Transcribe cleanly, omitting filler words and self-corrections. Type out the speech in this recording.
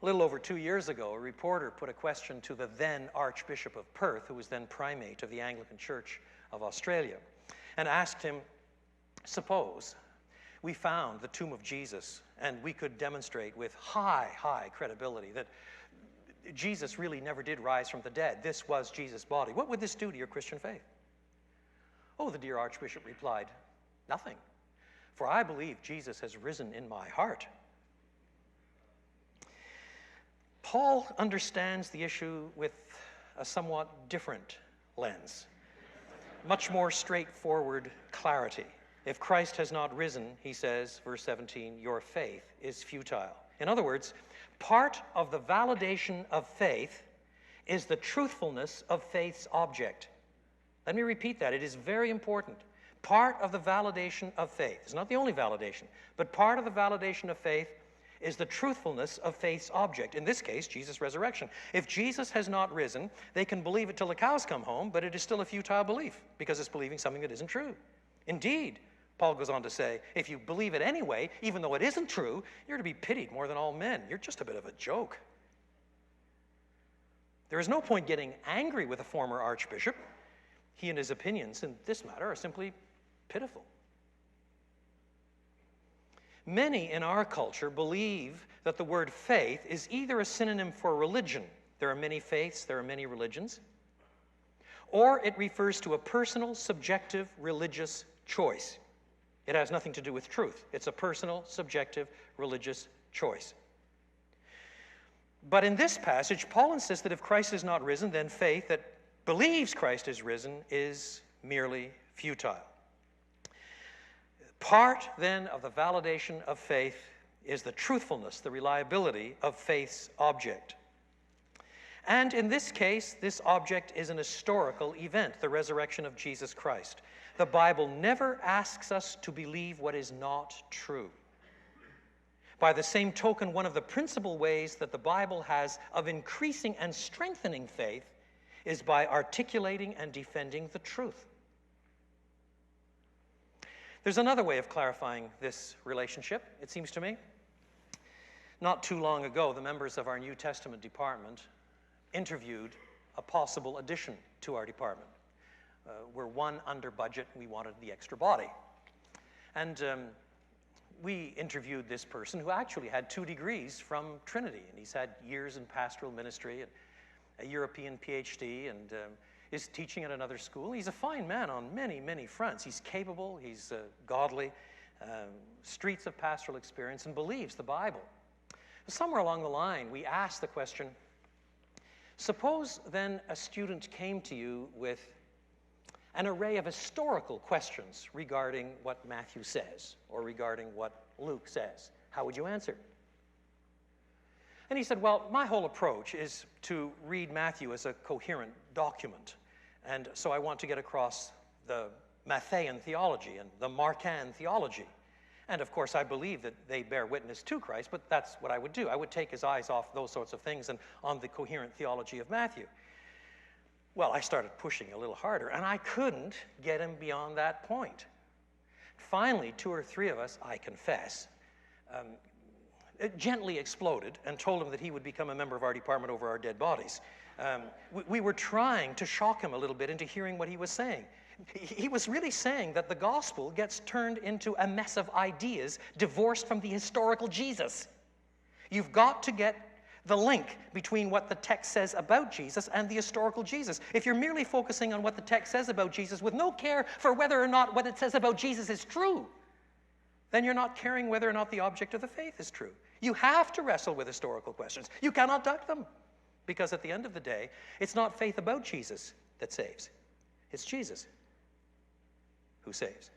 A little over 2 years ago, a reporter put a question to the then Archbishop of Perth, who was then primate of the Anglican Church of Australia, and asked him, suppose we found the tomb of Jesus and we could demonstrate with high credibility that Jesus really never did rise from the dead. This was Jesus' body. What would this do to your Christian faith? Oh, the dear Archbishop replied, nothing, for I believe Jesus has risen in my heart. Paul understands the issue with a somewhat different lens, much more straightforward clarity. If Christ has not risen, he says, verse 17, your faith is futile. In other words, part of the validation of faith is the truthfulness of faith's object. Let me repeat that. It is very important. Part of the validation of faith, it's not the only validation, but part of the validation of faith is the truthfulness of faith's object. In this case, Jesus' resurrection. If Jesus has not risen, they can believe it till the cows come home, but it is still a futile belief because it's believing something that isn't true. Indeed, Paul goes on to say, if you believe it anyway, even though it isn't true, you're to be pitied more than all men. You're just a bit of a joke. There is no point getting angry with a former archbishop. He and his opinions in this matter are simply pitiful. Many in our culture believe that the word faith is either a synonym for religion. There are many faiths, there are many religions. Or it refers to a personal, subjective, religious choice. It has nothing to do with truth. It's a personal, subjective, religious choice. But in this passage, Paul insists that if Christ is not risen, then faith that believes Christ is risen is merely futile. Part, then, of the validation of faith is the truthfulness, the reliability of faith's object. And in this case, this object is an historical event, the resurrection of Jesus Christ. The Bible never asks us to believe what is not true. By the same token, one of the principal ways that the Bible has of increasing and strengthening faith is by articulating and defending the truth. There's another way of clarifying this relationship, it seems to me. Not too long ago, the members of our New Testament department interviewed a possible addition to our department. We're one under budget, and we wanted the extra body. And we interviewed this person who actually had 2 degrees from Trinity, and he's had years in pastoral ministry, and a European PhD, and is teaching at another school. He's a fine man on many fronts. He's capable, he's godly, streets of pastoral experience, and believes the Bible. Somewhere along the line, we asked the question, suppose then a student came to you with an array of historical questions regarding what Matthew says or regarding what Luke says. How would you answer? And he said, well, my whole approach is to read Matthew as a coherent document. And so I want to get across the Matthean theology and the Markan theology. And of course, I believe that they bear witness to Christ, but that's what I would do. I would take his eyes off those sorts of things and on the coherent theology of Matthew. Well, I started pushing a little harder, and I couldn't get him beyond that point. Finally, 2 or 3 of us, I confess, gently exploded and told him that he would become a member of our department over our dead bodies. We were trying to shock him a little bit into hearing what he was saying. He was really saying that the gospel gets turned into a mess of ideas divorced from the historical Jesus. You've got to get the link between what the text says about Jesus and the historical Jesus. If you're merely focusing on what the text says about Jesus with no care for whether or not what it says about Jesus is true, then you're not caring whether or not the object of the faith is true. You have to wrestle with historical questions. You cannot duck them. Because at the end of the day, it's not faith about Jesus that saves. It's Jesus who saves.